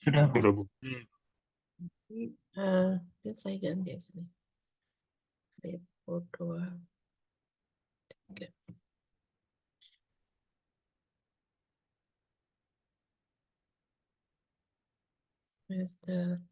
Sudah, Bu. Udah, Bu. Mungkin saya ganti aja nih. Repo 2, 3. Master.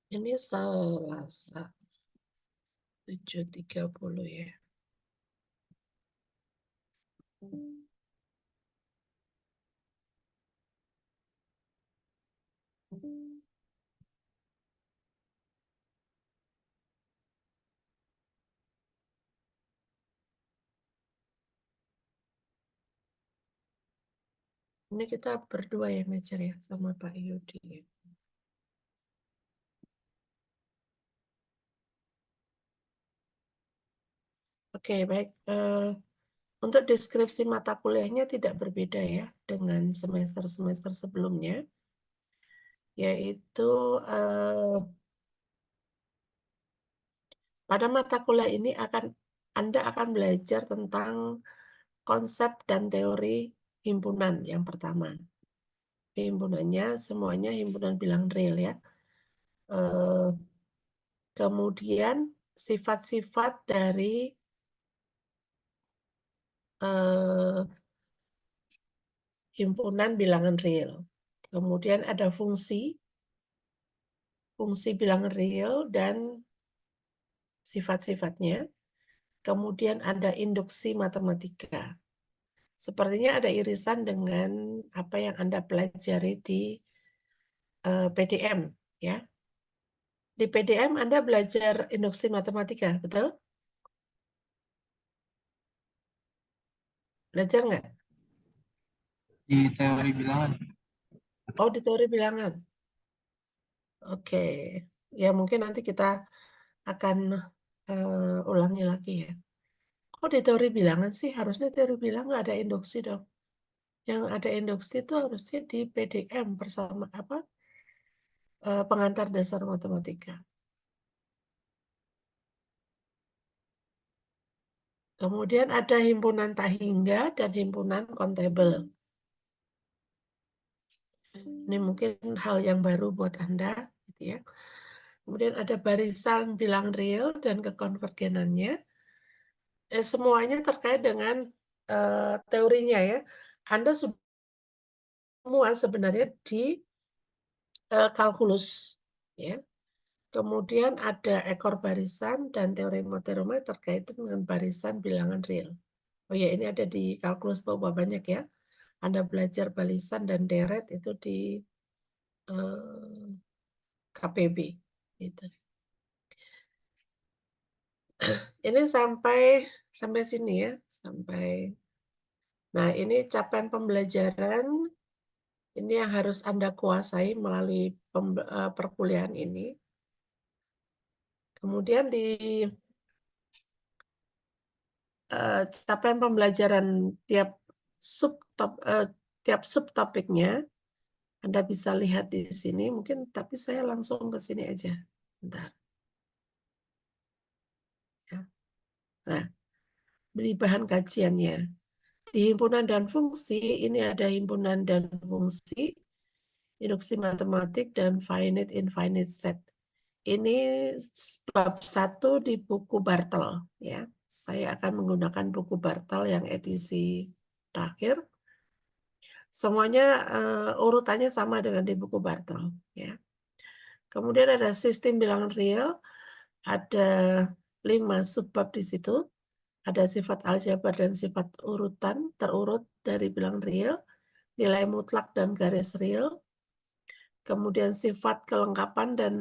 Ini Selasa 7.30 ya. Ini kita berdua yang ngajar ya sama Pak Yudi. Oke, baik. Untuk deskripsi mata kuliahnya tidak berbeda ya dengan semester-semester sebelumnya, yaitu pada mata kuliah ini Anda akan belajar tentang konsep dan teori himpunan yang pertama. Himpunannya semuanya himpunan bilang real ya. Kemudian sifat-sifat dari himpunan bilangan real. Kemudian ada fungsi bilangan real dan sifat-sifatnya. Kemudian ada induksi matematika. Sepertinya ada irisan dengan apa yang Anda pelajari di PDM, ya. Di PDM Anda belajar induksi matematika, betul? Belajar nggak? Di teori bilangan. Oh, di teori bilangan. Oke. Ya, mungkin nanti kita akan ulangi lagi ya. Kok di teori bilangan sih? Harusnya teori bilangan nggak ada induksi dong. Yang ada induksi itu harusnya di PDM bersama apa? Pengantar dasar matematika. Kemudian ada himpunan tak hingga dan himpunan kontable. Ini mungkin hal yang baru buat Anda, gitu ya. Kemudian ada barisan bilang real dan kekonvergenannya. Semuanya terkait dengan teorinya ya. Anda semua sebenarnya di kalkulus, ya. Kemudian ada ekor barisan dan teorema-teorema terkait dengan barisan bilangan real. Oh ya, ini ada di kalkulus bawah banyak ya. Anda belajar barisan dan deret itu di KPB. Gitu. Ini sampai sini ya, Nah, ini capaian pembelajaran ini yang harus Anda kuasai melalui perkuliahan ini. Kemudian di capaian pembelajaran tiap subtopiknya Anda bisa lihat di sini. Mungkin tapi saya langsung ke sini aja. Bentar. Ya. Nah, beri bahan kajiannya. Di himpunan dan fungsi, ini ada himpunan dan fungsi, induksi matematik, dan finite infinite set. Ini bab 1 di buku Bartel. Ya. Saya akan menggunakan buku Bartel yang edisi terakhir. Semuanya urutannya sama dengan di buku Bartel. Ya. Kemudian ada sistem bilangan real, ada 5 subbab di situ. Ada sifat aljabar dan sifat urutan terurut dari bilangan real, nilai mutlak dan garis real, kemudian sifat kelengkapan dan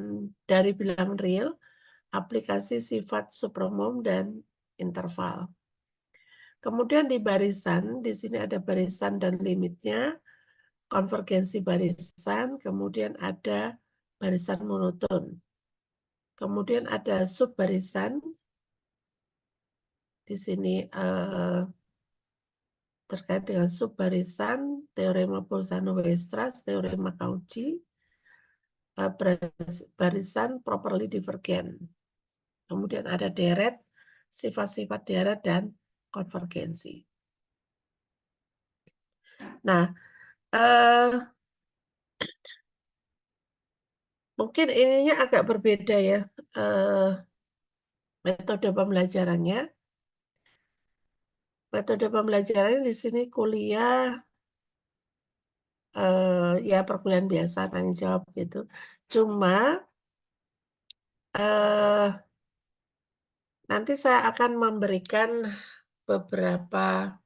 dari bilangan real, aplikasi sifat supremum dan interval. Kemudian di barisan, di sini ada barisan dan limitnya, konvergensi barisan, kemudian ada barisan monoton. Kemudian ada subbarisan. Di sini terkait dengan subbarisan, teorema Bolzano-Weierstrass, teorema Cauchy, barisan properly divergent. Kemudian ada deret, sifat-sifat deret, dan konvergensi. Nah, eh, mungkin ininya agak berbeda ya, metode pembelajarannya. Metode pembelajarannya di sini kuliah, ya perkuliahan biasa, tanya jawab gitu. Cuma nanti saya akan memberikan beberapa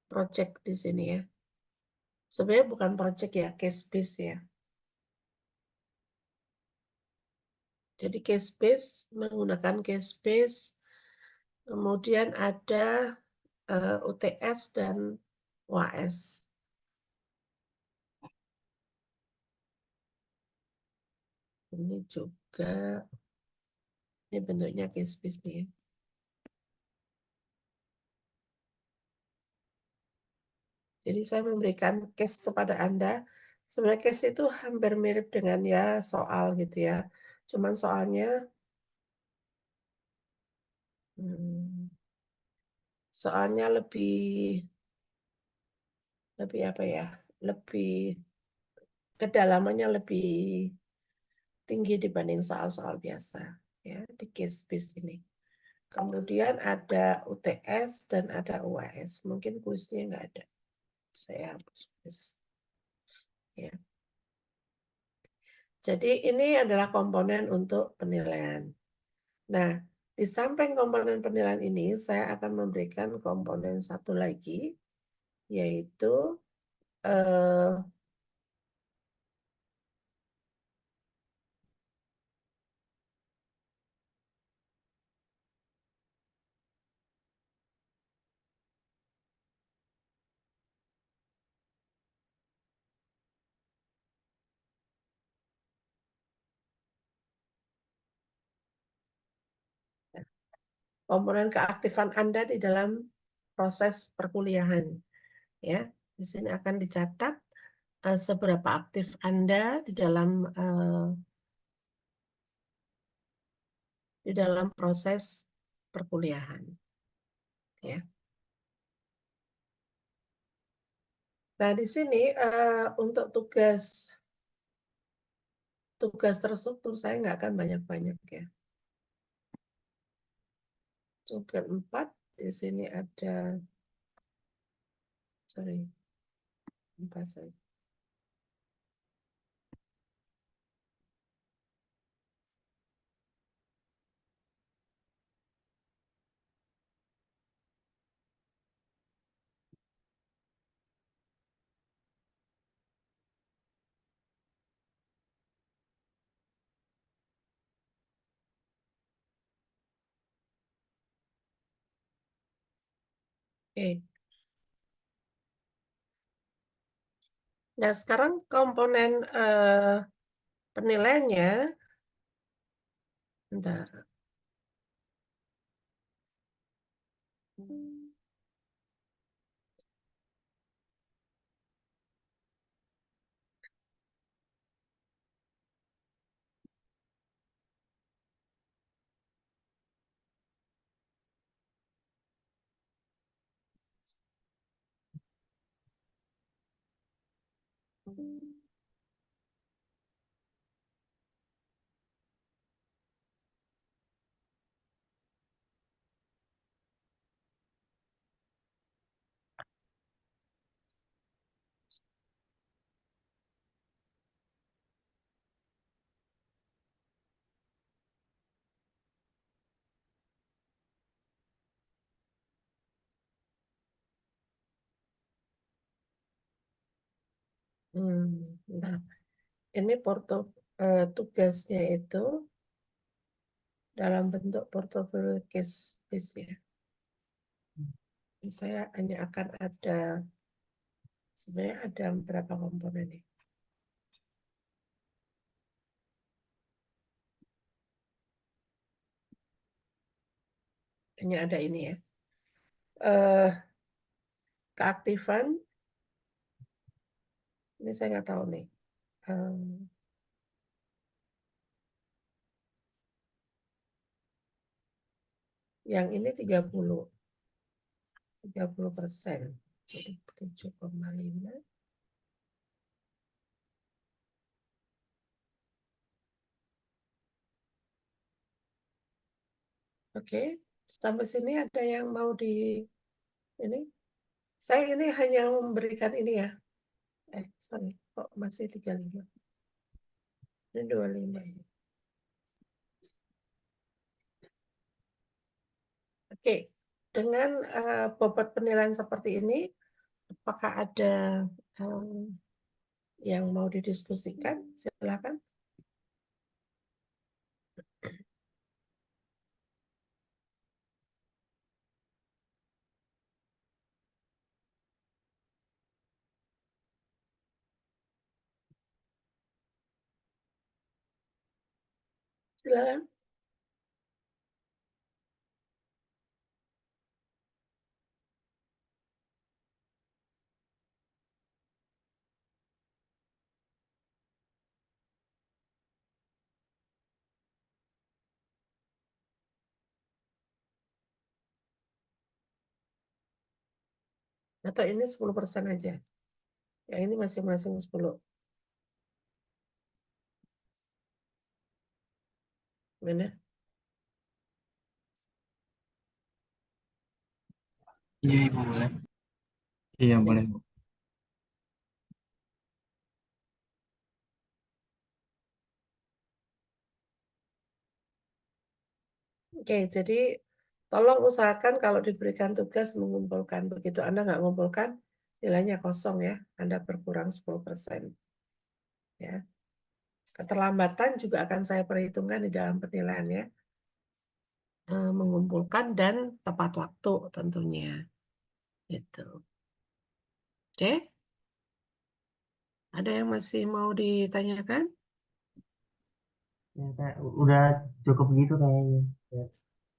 project di sini ya. Sebenarnya bukan project ya, case base ya. Jadi case base, menggunakan case base, kemudian ada UTS dan UAS. Ini juga, ini bentuknya case base nih. Jadi saya memberikan case kepada Anda. Sebenarnya case itu hampir mirip dengan ya soal gitu ya. Cuman soalnya soalnya lebih apa ya? Lebih kedalamannya lebih tinggi dibanding soal-soal biasa ya di case base ini. Kemudian ada UTS dan ada UAS. Mungkin kuisnya nggak ada. Saya hapus kuis. Ya. Jadi ini adalah komponen untuk penilaian. Nah, di samping komponen penilaian ini, saya akan memberikan komponen satu lagi, yaitu eh, komponen keaktifan Anda di dalam proses perkuliahan. Ya, di sini akan dicatat seberapa aktif Anda di dalam proses perkuliahan. Ya. Nah, di sini untuk tugas terstruktur saya nggak akan banyak-banyak ya. Tugas 4 di sini ada, sorry, 4 saya. Oke. Nah, sekarang komponen penilaiannya, bentar. Nah, ini tugasnya itu dalam bentuk portofolio case base ya. Saya hanya akan ada, sebenarnya ada beberapa komponen nih. hanya ada ini ya. Eh, Keaktifan, ini saya nggak tahu nih. Yang ini 30%. Jadi 7,5. Oke, sampai sini ada yang mau di ini? Saya ini hanya memberikan ini ya. Sorry, kok masih 35? Ini 25. Oke, dengan bobot penilaian seperti ini, apakah ada yang mau didiskusikan? Silakan. Silakan. Atau ini 10% aja. Yang ini masing-masing 10. Mana? Iya, Ibu boleh. Iya, Ini. boleh, Bu. Oke, jadi tolong usahakan kalau diberikan tugas mengumpulkan. Begitu Anda nggak mengumpulkan, nilainya kosong ya. Anda berkurang 10%. Ya. Keterlambatan juga akan saya perhitungkan di dalam penilaian ya. Mengumpulkan dan tepat waktu tentunya. Gitu. Oke, ada yang masih mau ditanyakan? Ya, udah cukup gitu kayaknya. Ya.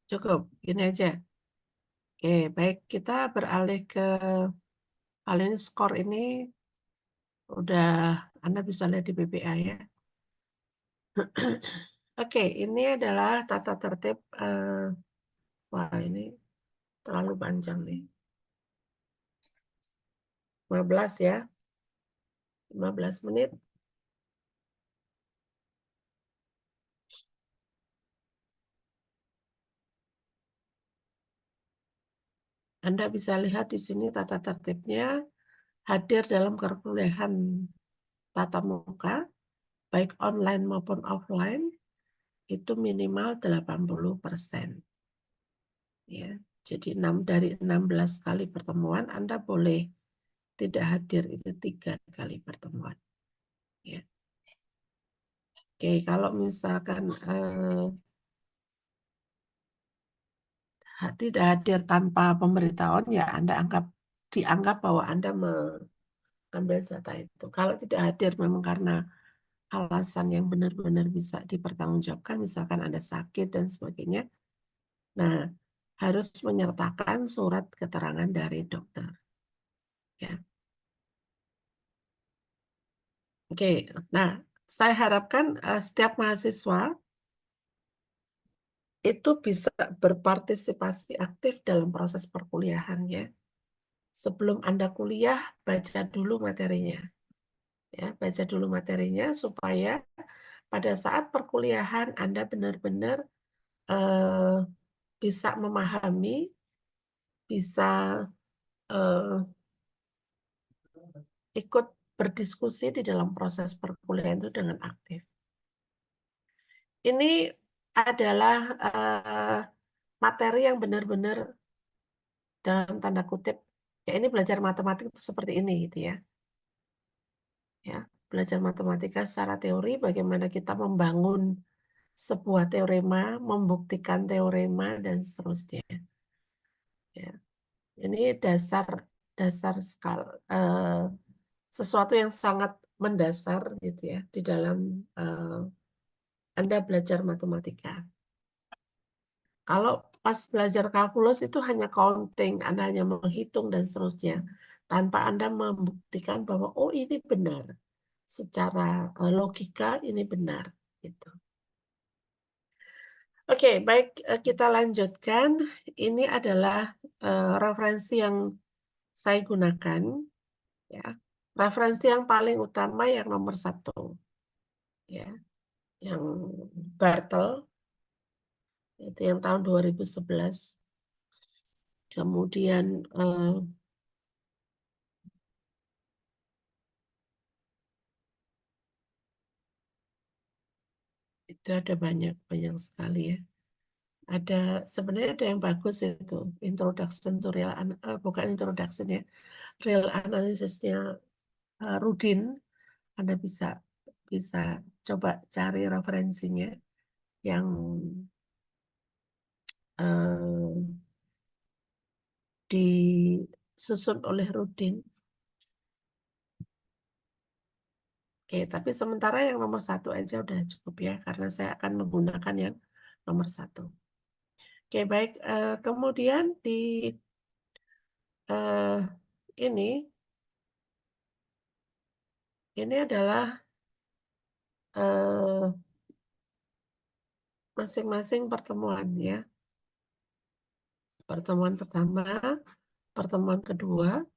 Cukup, gini aja. Oke, baik. Kita beralih ke hal ini, skor ini udah Anda bisa lihat di BPA ya. Oke, ini adalah tata tertib. Wah, ini terlalu panjang nih. 15 ya. 15 menit. Anda bisa lihat di sini tata tertibnya hadir dalam perkuliahan tatap muka, baik online maupun offline, itu minimal 80%. Ya, jadi dari 16 kali pertemuan, Anda boleh tidak hadir itu 3 kali pertemuan. Ya. Oke, kalau misalkan tidak hadir tanpa pemberitahuan, ya Anda dianggap bahwa Anda mengambil jatah itu. Kalau tidak hadir memang karena alasan yang benar-benar bisa dipertanggungjawabkan, misalkan Anda sakit dan sebagainya, nah harus menyertakan surat keterangan dari dokter. Ya. Oke, nah saya harapkan setiap mahasiswa itu bisa berpartisipasi aktif dalam proses perkuliahannya. Sebelum Anda kuliah, baca dulu materinya. Ya, baca dulu materinya supaya pada saat perkuliahan Anda benar-benar eh, bisa memahami, bisa eh, ikut berdiskusi di dalam proses perkuliahan itu dengan aktif. Ini adalah materi yang benar-benar dalam tanda kutip, ya ini belajar matematik itu seperti ini gitu ya. Ya, belajar matematika secara teori, bagaimana kita membangun sebuah teorema, membuktikan teorema dan seterusnya. Ya, ini dasar dasar sesuatu yang sangat mendasar gitu ya di dalam Anda belajar matematika. Kalau pas belajar kalkulus itu hanya counting, Anda hanya menghitung dan seterusnya, tanpa Anda membuktikan bahwa oh ini benar, secara logika ini benar, gitu. Oke, baik, kita lanjutkan. Ini adalah referensi yang saya gunakan, ya. Referensi yang paling utama yang nomor 1, ya, yang Bartel, itu yang tahun 2011. Kemudian itu ada banyak sekali ya. Ada sebenarnya ada yang bagus itu, Introduction to Real bukan introduction ya, Real Analysisnya Rudin. Anda bisa bisa coba cari referensinya yang disusun oleh Rudin. Oke, tapi sementara yang nomor 1 aja udah cukup ya, karena saya akan menggunakan yang nomor 1. Oke, baik. Kemudian di ini adalah masing-masing pertemuan ya. Pertemuan pertama, pertemuan kedua.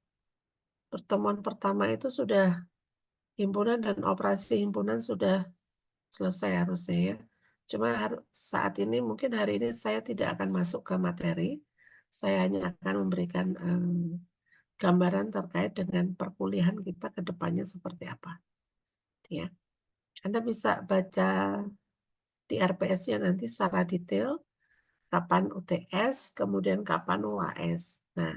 Pertemuan pertama itu sudah himpunan dan operasi himpunan sudah selesai harusnya ya. Cuma saat ini mungkin hari ini saya tidak akan masuk ke materi. Saya hanya akan memberikan gambaran terkait dengan perkuliahan kita ke depannya seperti apa. Ya. Anda bisa baca di RPS-nya nanti secara detail kapan UTS, kemudian kapan UAS. Nah,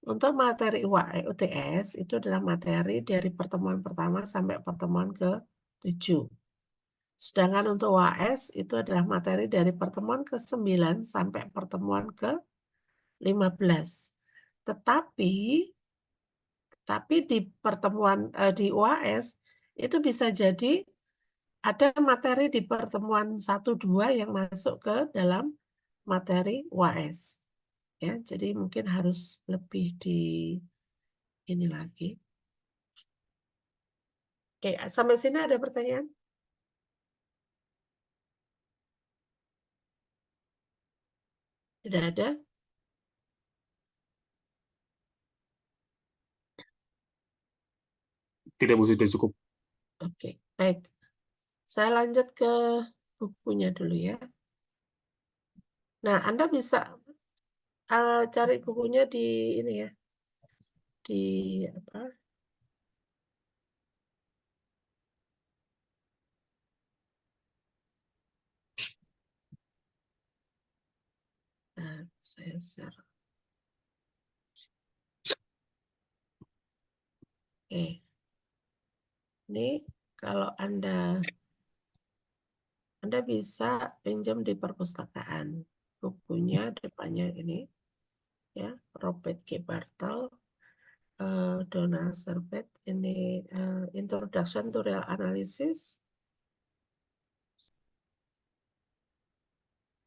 untuk materi UTS itu adalah materi dari pertemuan pertama sampai pertemuan ke-7. Sedangkan untuk UAS itu adalah materi dari pertemuan ke-9 sampai pertemuan ke-15. Tetapi di pertemuan di UAS itu bisa jadi ada materi di pertemuan 1-2 yang masuk ke dalam materi UAS. Ya, jadi mungkin harus lebih di ini lagi. Oke, sampai sini ada pertanyaan? Tidak ada? Tidak, Bu, sudah cukup. Oke, baik. Saya lanjut ke bukunya dulu ya. Nah, Anda bisa cari bukunya di ini ya. Di apa? Nah, saya share. Oke. Ini kalau Anda bisa pinjam di perpustakaan. Bukunya depannya ini ya, Robert G. Bartel, Donald Servet, ini Introduction to Real Analysis.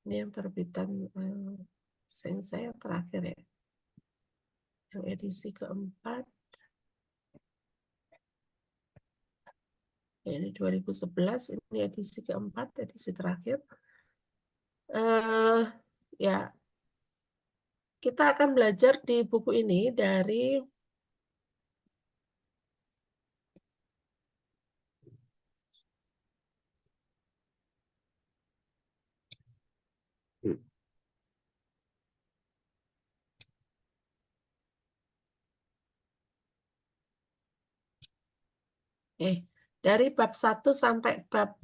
Ini yang terbitan saya terakhir ya, yang edisi keempat. Ya, ini 2011, ini edisi keempat, edisi terakhir. Ya, kita akan belajar di buku ini dari dari bab 1 sampai bab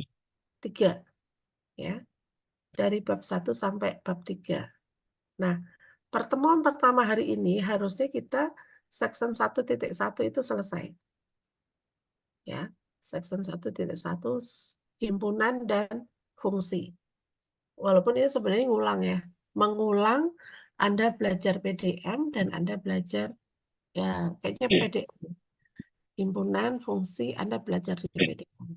3 ya. Dari bab 1 sampai bab 3. Nah, pertemuan pertama hari ini harusnya kita section 1.1 itu selesai. Ya, section 1.1 himpunan dan fungsi. Walaupun ini sebenarnya ngulang ya. Mengulang Anda belajar PDM dan Anda belajar ya kayaknya PDM. Himpunan, fungsi, Anda belajar di PDM.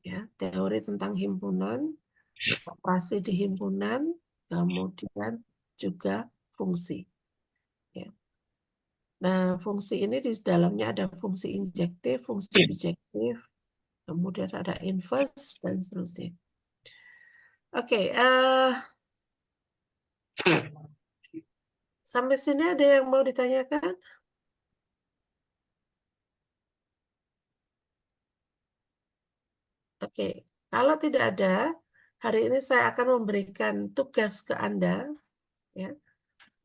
Ya, teori tentang himpunan, operasi di himpunan, kemudian juga fungsi. Ya. Nah, fungsi ini di dalamnya ada fungsi injektif, fungsi bijektif, kemudian ada inverse, dan seterusnya. Oke, sampai sini ada yang mau ditanyakan? Oke, kalau tidak ada, hari ini saya akan memberikan tugas ke Anda, ya.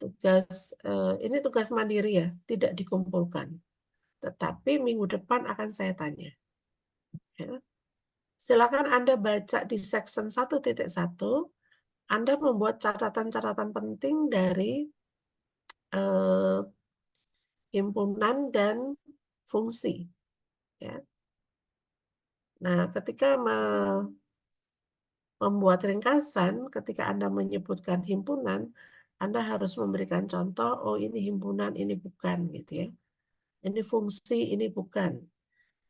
Tugas ini tugas mandiri ya, tidak dikumpulkan. Tetapi minggu depan akan saya tanya. Ya. Silakan Anda baca di section 1.1, Anda membuat catatan-catatan penting dari eh, himpunan dan fungsi. Ya. Nah, ketika membuat ringkasan, ketika Anda menyebutkan himpunan, Anda harus memberikan contoh, oh ini himpunan, ini bukan, gitu ya. Ini fungsi, ini bukan.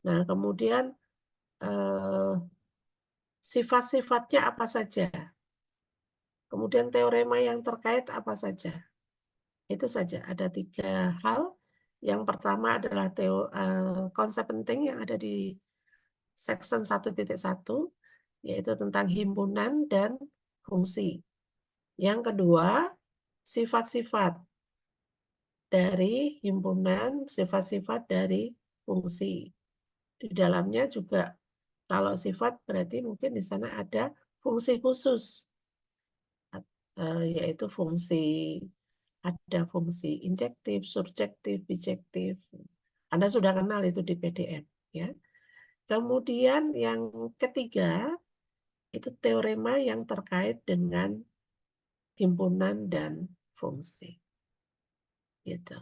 Nah, kemudian eh, sifat-sifatnya apa saja. Kemudian teorema yang terkait apa saja. Itu saja, ada 3 hal. Yang pertama adalah konsep penting yang ada di section 1.1, yaitu tentang himpunan dan fungsi. Yang kedua, sifat-sifat dari himpunan, sifat-sifat dari fungsi. Di dalamnya juga, kalau sifat berarti mungkin di sana ada fungsi khusus, yaitu ada fungsi injektif, subjektif, bijektif. Anda sudah kenal itu di PDF, ya. Kemudian yang ketiga, itu teorema yang terkait dengan himpunan dan fungsi. Gitu.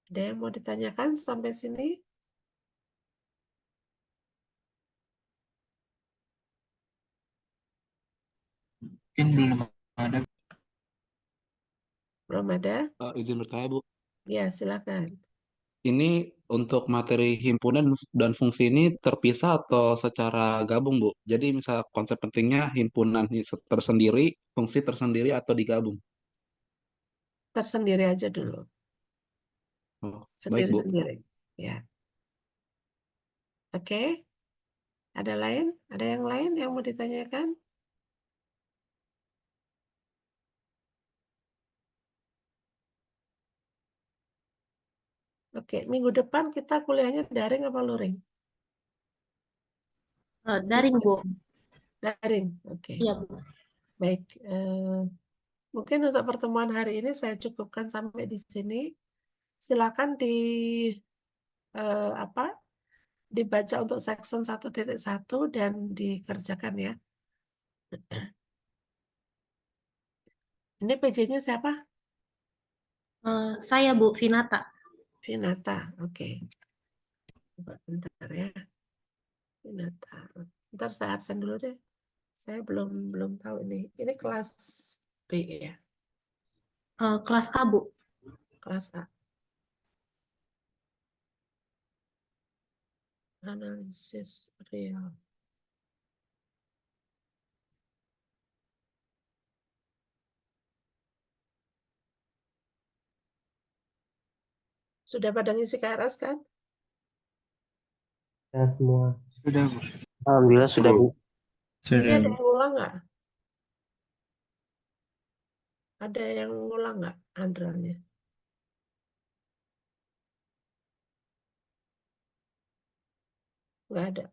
Ada yang mau ditanyakan sampai sini? Mungkin belum ada. Belum ada? Izin bertanya, Bu. Ya, silakan. Ini untuk materi himpunan dan fungsi ini terpisah atau secara gabung, Bu? Jadi misal konsep pentingnya himpunan tersendiri, fungsi tersendiri atau digabung? Tersendiri aja dulu. Oh, baik, Bu. Sendiri-sendiri. Ya. Oke. Ada lain? Ada yang lain yang mau ditanyakan? Oke. Minggu depan kita kuliahnya daring apa luring? Daring, Bu. Daring. Oke. Iya, Bu. Baik. Mungkin untuk pertemuan hari ini saya cukupkan sampai di sini. Silakan apa? Dibaca untuk section 1.1 dan dikerjakan ya. Ini PJ-nya siapa? Saya, Bu, Vinata. Vinata. Oke. Coba bentar ya. Vinata. Bentar saya absen dulu deh. Saya belum belum tahu ini. Ini kelas B ya. Kelas A, Bu. Kelas A. Analisis real. Sudah pada ngisi KRS kan? Ya, semua. Sudah, Bu. Alhamdulillah sudah, Bu. Ini Sudah, ada Bu. yang ngulang nggak? Ada yang ngulang nggak andralnya? Nggak ada.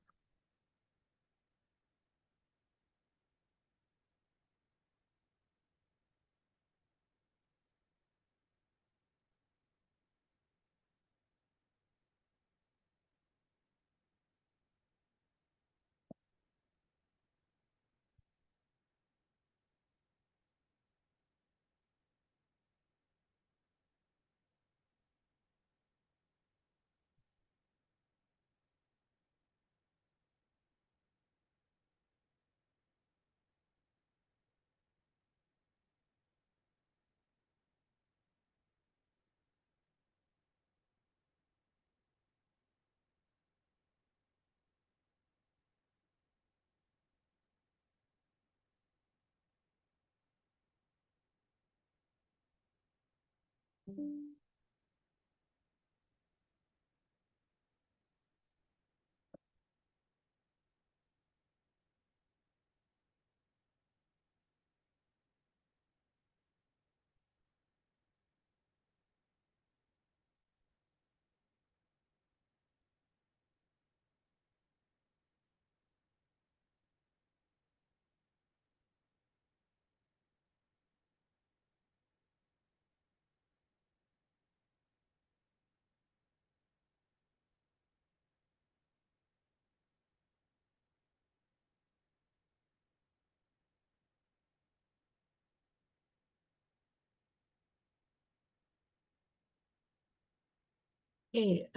Oke,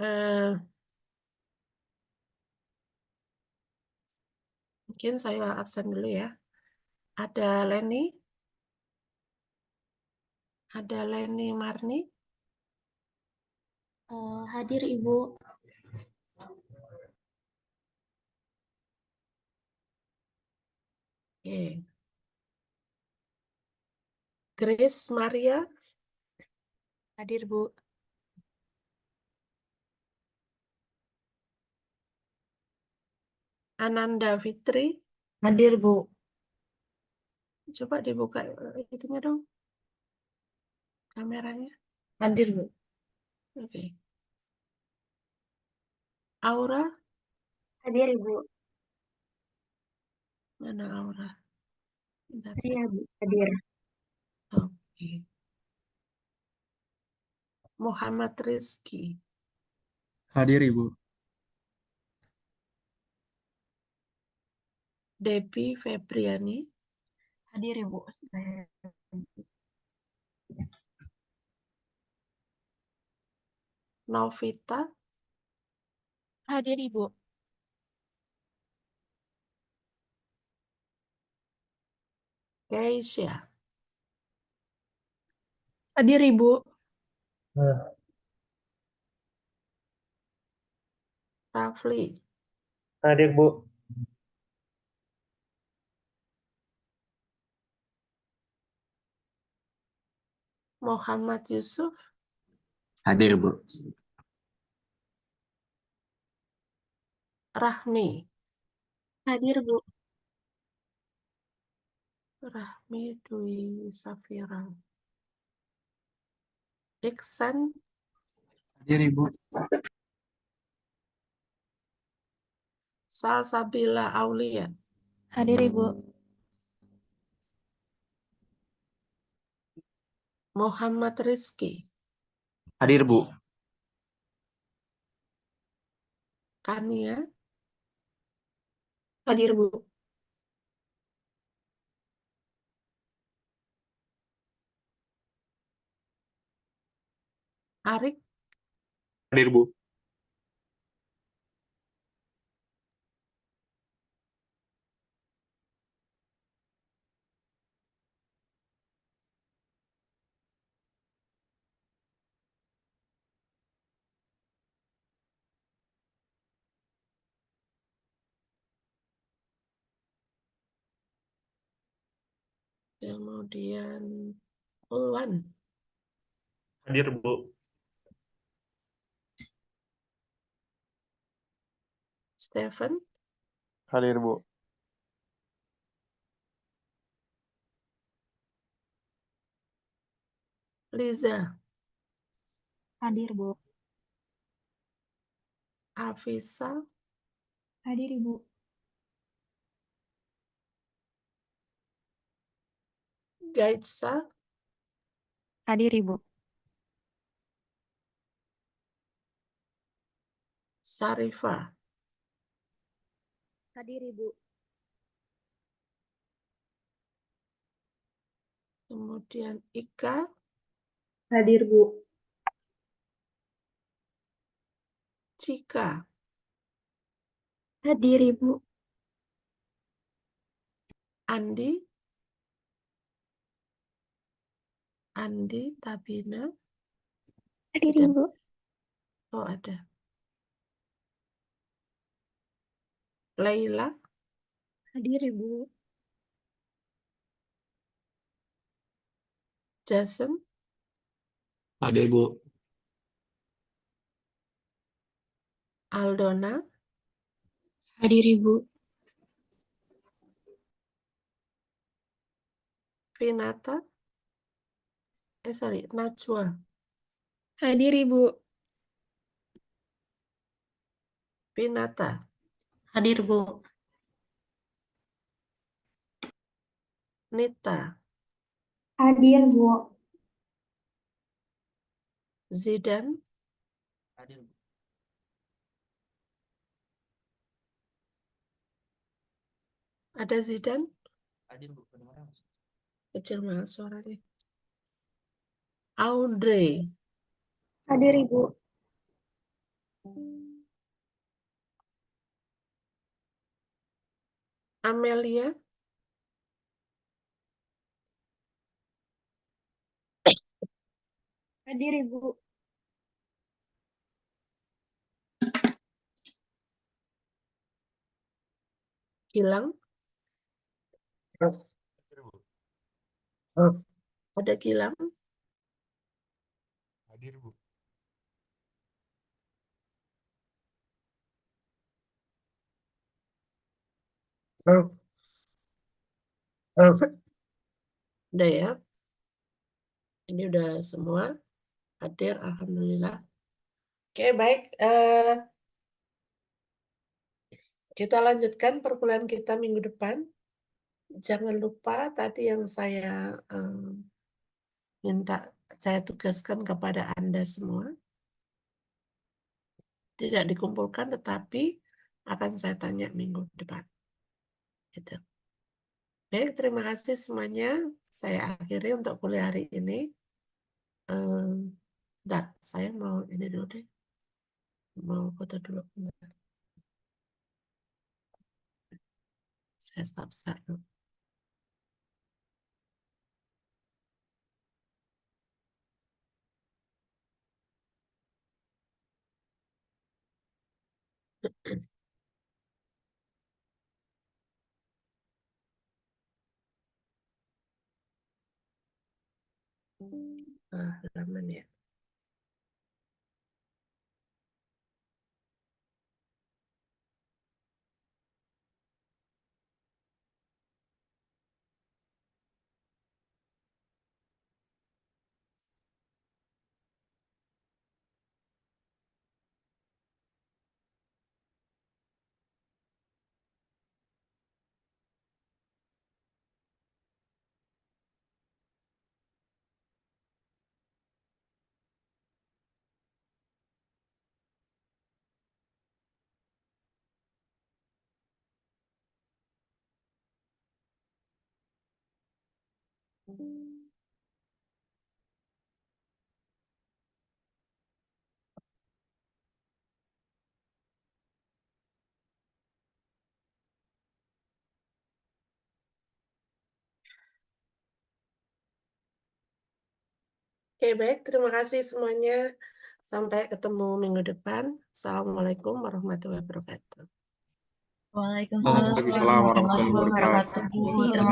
mungkin saya absen dulu ya. Ada Leni Marni. Hadir Ibu. Oke. Grace Maria. Hadir Bu. Ananda Fitri. Hadir Bu. Coba dibuka itunya dong, kameranya. Hadir Bu. Oke. Aura, Hadir Ibu. mana Aura? Bentar. Saya Bu. Hadir. Oke. Muhammad Rizky. Hadir Ibu. Debbie Febriani. Hadir Ibu. Saya. Novita. Hadir Ibu. Keisha. Hadir Ibu. Rafli. Hadir Bu. Muhammad Yusuf. Hadir Bu. Rahmi. Hadir Bu. Rahmi Dwi Safira. Iksan. Hadir Ibu. Salsabila Aulia. Hadir Ibu. Muhammad Rizky. Hadir Bu. Kania. Hadir Bu. Arik. Hadir Bu. Kemudian Ulwan. Hadir Bu. Stephen. Hadir Bu. Liza. Hadir Bu. Afisa. Hadir Ibu. Gaitsa. Hadir Ibu. Sarifa. Hadir Ibu. Kemudian Ika. Hadir Bu. Cika. Hadir Ibu. Andi. Andi Tabina. Hadir Tidak. Ibu. Oh, ada. Laila. Hadir Ibu. Jason. Hadir, Bu. Aldona, Hadir Ibu. Pinata, Najwa, Hadir Ibu. Pinata, Hadir Bu. Nita, Hadir Bu. Zidan, ada Zidan? Kecil banget suaranya. Audrey, Hadir Ibu. Amelia, Hadir Ibu. Gilang, ada Gilang, Hadir, Bu. udah ya. Ini udah semua hadir, alhamdulillah. Oke, baik. Kita lanjutkan perkuliahan kita minggu depan. Jangan lupa tadi yang saya saya tugaskan kepada Anda semua. Tidak dikumpulkan, tetapi akan saya tanya minggu depan. Gitu. Baik, terima kasih semuanya. Saya akhiri untuk kuliah hari ini. Bentar, saya mau ini dulu deh. Mau foto dulu. Bentar. Saya stop dulu. Halaman ya. Oke, baik. Terima kasih semuanya. Sampai ketemu minggu depan. Assalamualaikum warahmatullahi wabarakatuh. Waalaikumsalam Waalaikumsalam warahmatullahi wabarakatuh. warahmatullahi wabarakatuh.